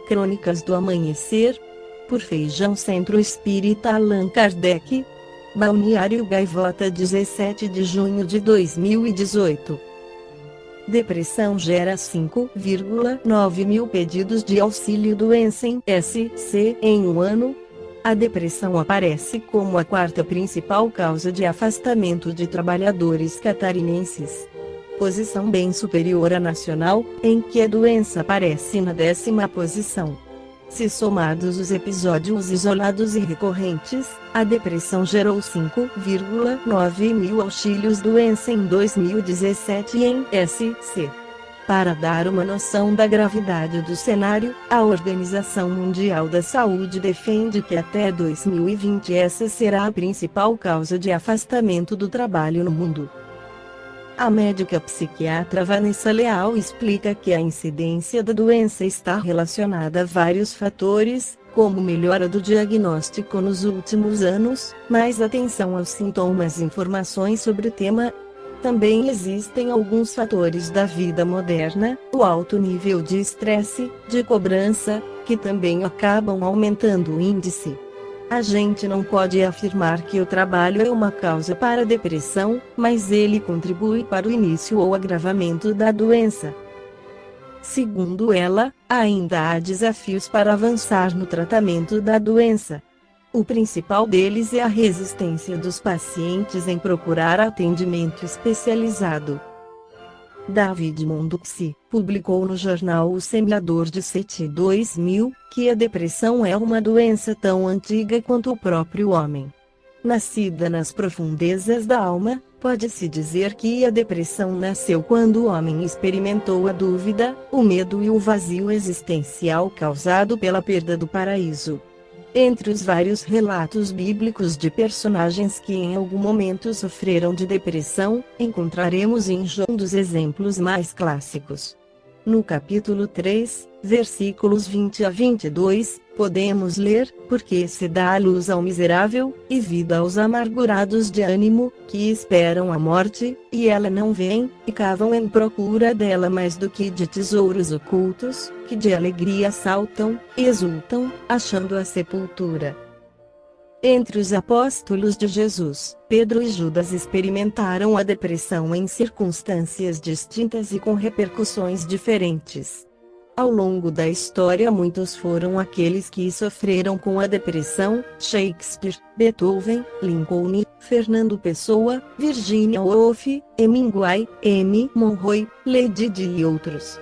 Crônicas do Amanhecer, por Feijão Centro Espírita Allan Kardec. Balneário Gaivota, 17 de junho de 2018. Depressão gera 5,9 mil pedidos de auxílio-doença em SC em um ano. A depressão aparece como a quarta principal causa de afastamento de trabalhadores catarinenses. Posição bem superior à nacional, em que a doença aparece na 10ª posição. Se somados os episódios isolados e recorrentes, a depressão gerou 5,9 mil auxílios-doença em 2017 em SC. Para dar uma noção da gravidade do cenário, a Organização Mundial da Saúde defende que até 2020 essa será a principal causa de afastamento do trabalho no mundo. A médica psiquiatra Vanessa Leal explica que a incidência da doença está relacionada a vários fatores, como melhora do diagnóstico nos últimos anos, mais atenção aos sintomas e informações sobre o tema. Também existem alguns fatores da vida moderna, o alto nível de estresse, de cobrança, que também acabam aumentando o índice. A gente não pode afirmar que o trabalho é uma causa para a depressão, mas ele contribui para o início ou agravamento da doença. Segundo ela, ainda há desafios para avançar no tratamento da doença. O principal deles é a resistência dos pacientes em procurar atendimento especializado. David Monduxi publicou no jornal O Semeador de 2000, que a depressão é uma doença tão antiga quanto o próprio homem. Nascida nas profundezas da alma, pode-se dizer que a depressão nasceu quando o homem experimentou a dúvida, o medo e o vazio existencial causado pela perda do paraíso. Entre os vários relatos bíblicos de personagens que em algum momento sofreram de depressão, encontraremos em Jó um dos exemplos mais clássicos. No capítulo 3, versículos 20 a 22, podemos ler: porque se dá a luz ao miserável, e vida aos amargurados de ânimo, que esperam a morte, e ela não vem, e cavam em procura dela mais do que de tesouros ocultos, que de alegria saltam, e exultam, achando a sepultura. Entre os apóstolos de Jesus, Pedro e Judas experimentaram a depressão em circunstâncias distintas e com repercussões diferentes. Ao longo da história, muitos foram aqueles que sofreram com a depressão: Shakespeare, Beethoven, Lincoln, Fernando Pessoa, Virginia Woolf, Hemingway, M. Monroe, Lady Di e outros.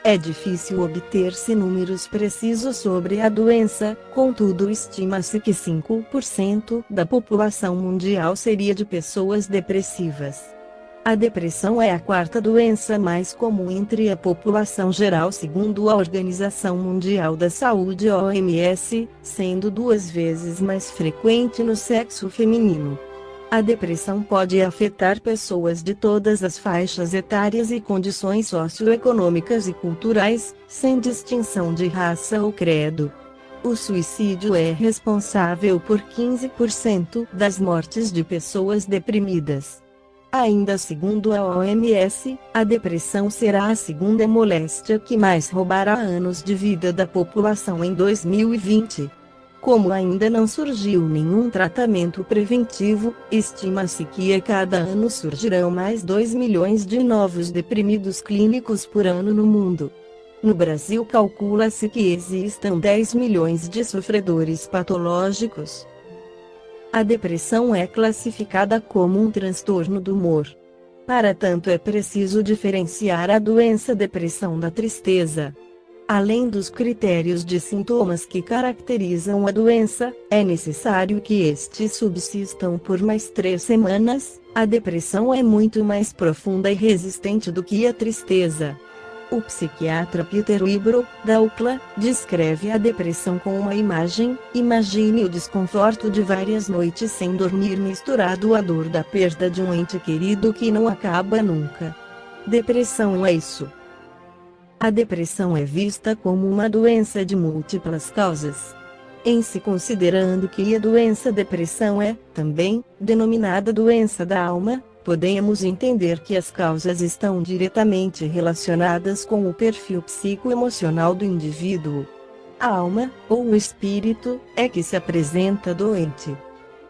É difícil obter-se números precisos sobre a doença, contudo estima-se que 5% da população mundial seria de pessoas depressivas. A depressão é a quarta doença mais comum entre a população geral segundo a Organização Mundial da Saúde (OMS), sendo 2 vezes mais frequente no sexo feminino. A depressão pode afetar pessoas de todas as faixas etárias e condições socioeconômicas e culturais, sem distinção de raça ou credo. O suicídio é responsável por 15% das mortes de pessoas deprimidas. Ainda segundo a OMS, a depressão será a segunda moléstia que mais roubará anos de vida da população em 2020. Como ainda não surgiu nenhum tratamento preventivo, estima-se que a cada ano surgirão mais 2 milhões de novos deprimidos clínicos por ano no mundo. No Brasil, calcula-se que existam 10 milhões de sofredores patológicos. A depressão é classificada como um transtorno do humor. Para tanto, é preciso diferenciar a doença depressão da tristeza. Além dos critérios de sintomas que caracterizam a doença, é necessário que estes subsistam por mais 3 semanas. A depressão é muito mais profunda e resistente do que a tristeza. O psiquiatra Peter Wibrow, da UCLA, descreve a depressão com uma imagem: imagine o desconforto de várias noites sem dormir misturado à dor da perda de um ente querido que não acaba nunca. Depressão é isso. A depressão é vista como uma doença de múltiplas causas. Em se considerando que a doença depressão é, também, denominada doença da alma, podemos entender que as causas estão diretamente relacionadas com o perfil psicoemocional do indivíduo. A alma, ou o espírito, é que se apresenta doente.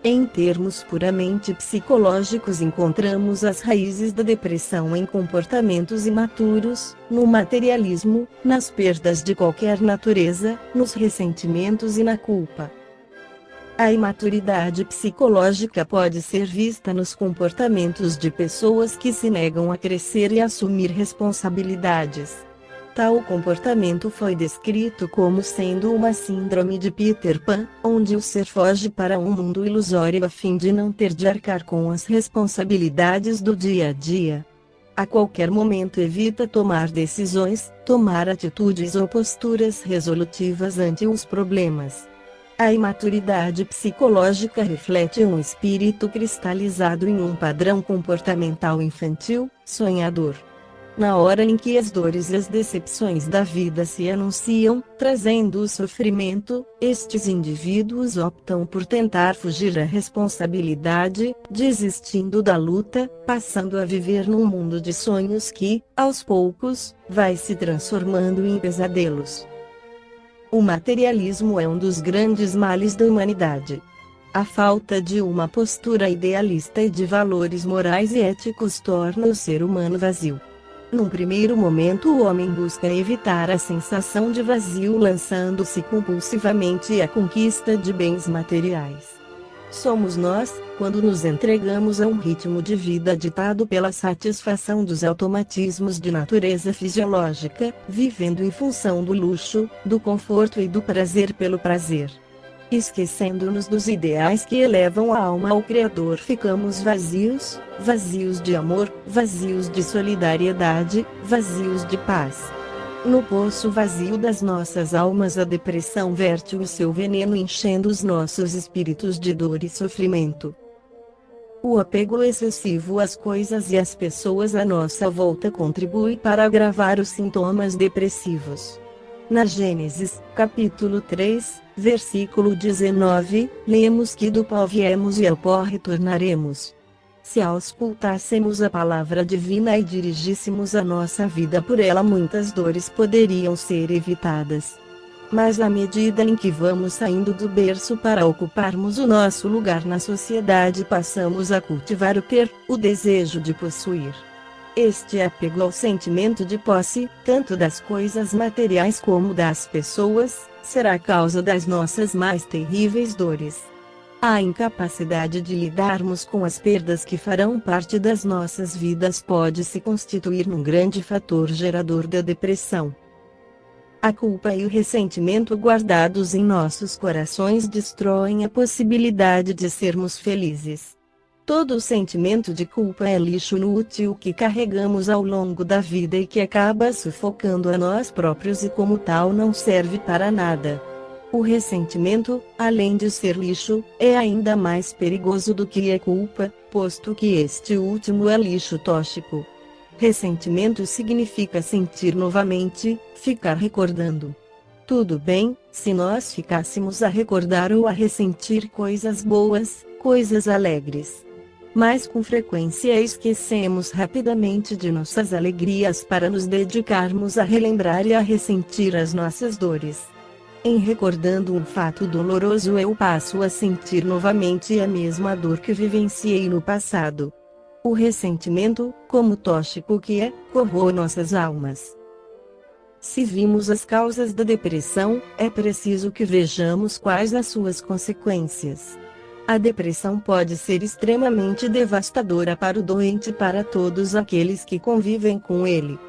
Em termos puramente psicológicos, encontramos as raízes da depressão em comportamentos imaturos, no materialismo, nas perdas de qualquer natureza, nos ressentimentos e na culpa. A imaturidade psicológica pode ser vista nos comportamentos de pessoas que se negam a crescer e assumir responsabilidades. Tal comportamento foi descrito como sendo uma síndrome de Peter Pan, onde o ser foge para um mundo ilusório a fim de não ter de arcar com as responsabilidades do dia a dia. A qualquer momento evita tomar decisões, tomar atitudes ou posturas resolutivas ante os problemas. A imaturidade psicológica reflete um espírito cristalizado em um padrão comportamental infantil, sonhador. Na hora em que as dores e as decepções da vida se anunciam, trazendo o sofrimento, estes indivíduos optam por tentar fugir à responsabilidade, desistindo da luta, passando a viver num mundo de sonhos que, aos poucos, vai se transformando em pesadelos. O materialismo é um dos grandes males da humanidade. A falta de uma postura idealista e de valores morais e éticos torna o ser humano vazio. Num primeiro momento, o homem busca evitar a sensação de vazio lançando-se compulsivamente à conquista de bens materiais. Somos nós, quando nos entregamos a um ritmo de vida ditado pela satisfação dos automatismos de natureza fisiológica, vivendo em função do luxo, do conforto e do prazer pelo prazer. Esquecendo-nos dos ideais que elevam a alma ao Criador, ficamos vazios, vazios de amor, vazios de solidariedade, vazios de paz. No poço vazio das nossas almas, a depressão verte o seu veneno, enchendo os nossos espíritos de dor e sofrimento. O apego excessivo às coisas e às pessoas à nossa volta contribui para agravar os sintomas depressivos. Na Gênesis, capítulo 3, versículo 19, lemos que do pó viemos e ao pó retornaremos. Se auscultássemos a palavra divina e dirigíssemos a nossa vida por ela, muitas dores poderiam ser evitadas. Mas à medida em que vamos saindo do berço para ocuparmos o nosso lugar na sociedade, passamos a cultivar o ter, o desejo de possuir. Este apego ao sentimento de posse, tanto das coisas materiais como das pessoas, será a causa das nossas mais terríveis dores. A incapacidade de lidarmos com as perdas que farão parte das nossas vidas pode se constituir num grande fator gerador da depressão. A culpa e o ressentimento guardados em nossos corações destroem a possibilidade de sermos felizes. Todo sentimento de culpa é lixo inútil que carregamos ao longo da vida e que acaba sufocando a nós próprios e, como tal, não serve para nada. O ressentimento, além de ser lixo, é ainda mais perigoso do que a culpa, posto que este último é lixo tóxico. Ressentimento significa sentir novamente, ficar recordando. Tudo bem, se nós ficássemos a recordar ou a ressentir coisas boas, coisas alegres. Mas com frequência esquecemos rapidamente de nossas alegrias para nos dedicarmos a relembrar e a ressentir as nossas dores. Em recordando um fato doloroso, eu passo a sentir novamente a mesma dor que vivenciei no passado. O ressentimento, como tóxico que é, corroe nossas almas. Se vimos as causas da depressão, é preciso que vejamos quais as suas consequências. A depressão pode ser extremamente devastadora para o doente e para todos aqueles que convivem com ele.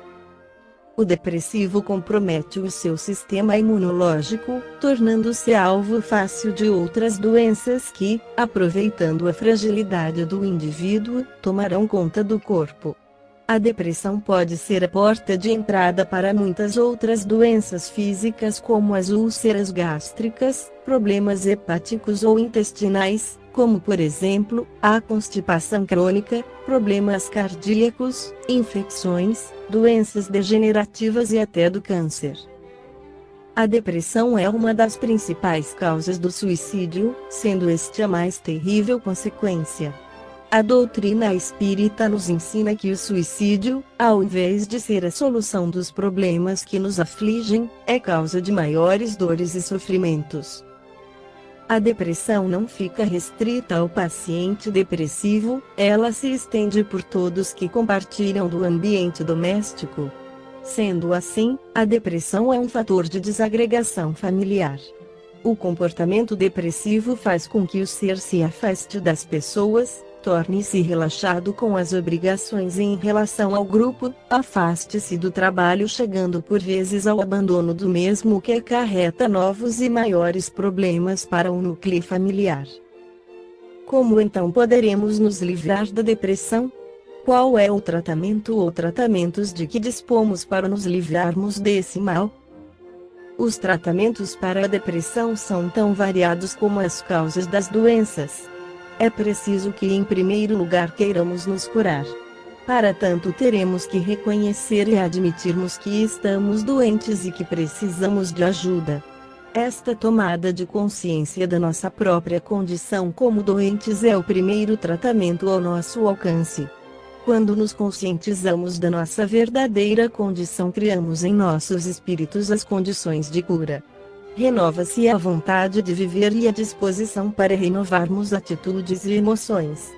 O depressivo compromete o seu sistema imunológico, tornando-se alvo fácil de outras doenças que, aproveitando a fragilidade do indivíduo, tomarão conta do corpo. A depressão pode ser a porta de entrada para muitas outras doenças físicas, como as úlceras gástricas, problemas hepáticos ou intestinais, como por exemplo, a constipação crônica, problemas cardíacos, infecções, doenças degenerativas e até do câncer. A depressão é uma das principais causas do suicídio, sendo este a mais terrível consequência. A doutrina espírita nos ensina que o suicídio, ao invés de ser a solução dos problemas que nos afligem, é causa de maiores dores e sofrimentos. A depressão não fica restrita ao paciente depressivo, ela se estende por todos que compartilham do ambiente doméstico. Sendo assim, a depressão é um fator de desagregação familiar. O comportamento depressivo faz com que o ser se afaste das pessoas, torne-se relaxado com as obrigações em relação ao grupo, afaste-se do trabalho, chegando por vezes ao abandono do mesmo, que acarreta novos e maiores problemas para o núcleo familiar. Como então poderemos nos livrar da depressão? Qual é o tratamento ou tratamentos de que dispomos para nos livrarmos desse mal? Os tratamentos para a depressão são tão variados como as causas das doenças. É preciso que em primeiro lugar queiramos nos curar. Para tanto teremos que reconhecer e admitirmos que estamos doentes e que precisamos de ajuda. Esta tomada de consciência da nossa própria condição como doentes é o primeiro tratamento ao nosso alcance. Quando nos conscientizamos da nossa verdadeira condição, criamos em nossos espíritos as condições de cura. Renova-se a vontade de viver e a disposição para renovarmos atitudes e emoções.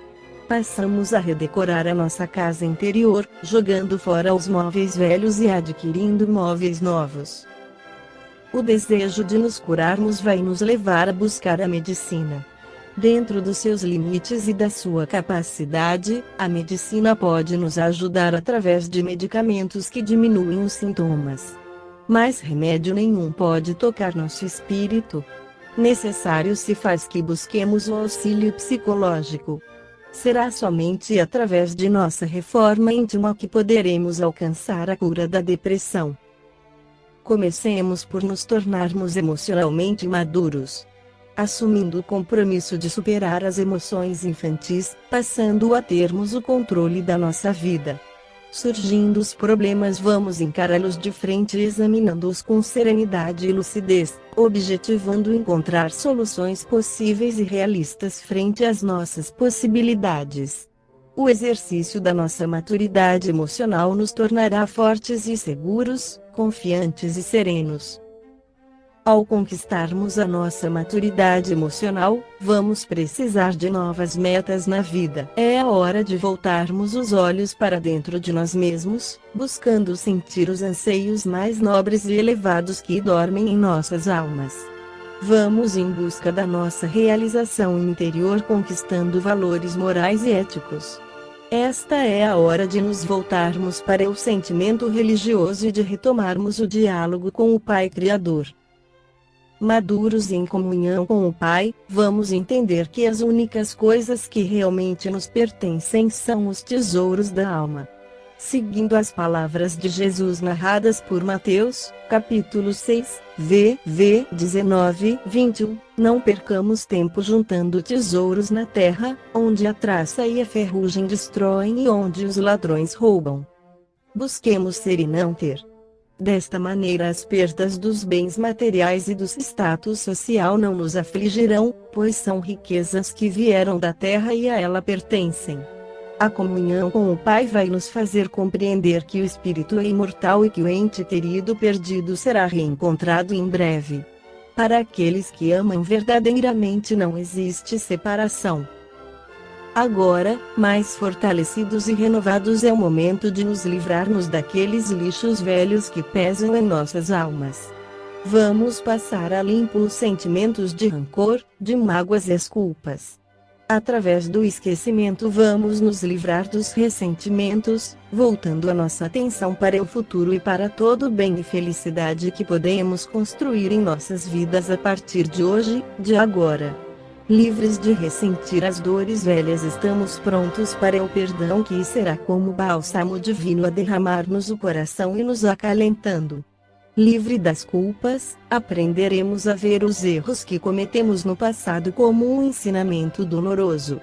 Passamos a redecorar a nossa casa interior, jogando fora os móveis velhos e adquirindo móveis novos. O desejo de nos curarmos vai nos levar a buscar a medicina. Dentro dos seus limites e da sua capacidade, a medicina pode nos ajudar através de medicamentos que diminuem os sintomas. Mas remédio nenhum pode tocar nosso espírito. Necessário se faz que busquemos o auxílio psicológico. Será somente através de nossa reforma íntima que poderemos alcançar a cura da depressão. Comecemos por nos tornarmos emocionalmente maduros, assumindo o compromisso de superar as emoções infantis, passando a termos o controle da nossa vida. Surgindo os problemas, vamos encará-los de frente, examinando-os com serenidade e lucidez, objetivando encontrar soluções possíveis e realistas frente às nossas possibilidades. O exercício da nossa maturidade emocional nos tornará fortes e seguros, confiantes e serenos. Ao conquistarmos a nossa maturidade emocional, vamos precisar de novas metas na vida. É a hora de voltarmos os olhos para dentro de nós mesmos, buscando sentir os anseios mais nobres e elevados que dormem em nossas almas. Vamos em busca da nossa realização interior, conquistando valores morais e éticos. Esta é a hora de nos voltarmos para o sentimento religioso e de retomarmos o diálogo com o Pai Criador. Maduros em comunhão com o Pai, vamos entender que as únicas coisas que realmente nos pertencem são os tesouros da alma. Seguindo as palavras de Jesus narradas por Mateus, capítulo 6, v. 19-21, não percamos tempo juntando tesouros na terra, onde a traça e a ferrugem destroem e onde os ladrões roubam. Busquemos ser e não ter. Desta maneira as perdas dos bens materiais e do status social não nos afligirão, pois são riquezas que vieram da terra e a ela pertencem. A comunhão com o Pai vai nos fazer compreender que o espírito é imortal e que o ente querido perdido será reencontrado em breve. Para aqueles que amam verdadeiramente não existe separação. Agora, mais fortalecidos e renovados, é o momento de nos livrarmos daqueles lixos velhos que pesam em nossas almas. Vamos passar a limpo os sentimentos de rancor, de mágoas e as culpas. Através do esquecimento vamos nos livrar dos ressentimentos, voltando a nossa atenção para o futuro e para todo o bem e felicidade que podemos construir em nossas vidas a partir de hoje, de agora. Livres de ressentir as dores velhas, estamos prontos para o perdão, que será como bálsamo divino a derramar-nos o coração e nos acalentando. Livre das culpas, aprenderemos a ver os erros que cometemos no passado como um ensinamento doloroso.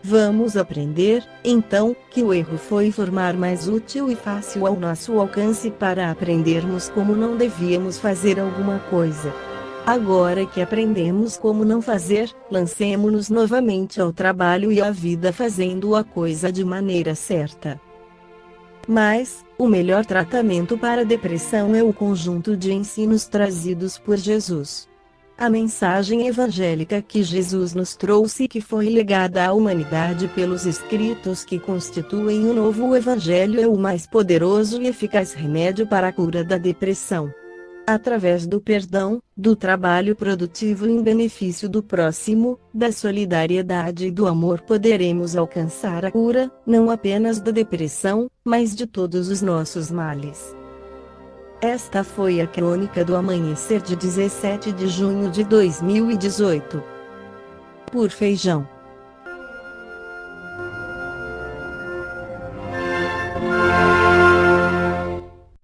Vamos aprender, então, que o erro foi formar mais útil e fácil ao nosso alcance para aprendermos como não devíamos fazer alguma coisa. Agora que aprendemos como não fazer, lancemo-nos novamente ao trabalho e à vida fazendo a coisa de maneira certa. Mas, o melhor tratamento para a depressão é o conjunto de ensinos trazidos por Jesus. A mensagem evangélica que Jesus nos trouxe e que foi legada à humanidade pelos escritos que constituem o novo evangelho é o mais poderoso e eficaz remédio para a cura da depressão. Através do perdão, do trabalho produtivo em benefício do próximo, da solidariedade e do amor poderemos alcançar a cura, não apenas da depressão, mas de todos os nossos males. Esta foi a crônica do amanhecer de 17 de junho de 2018. Por Feijão.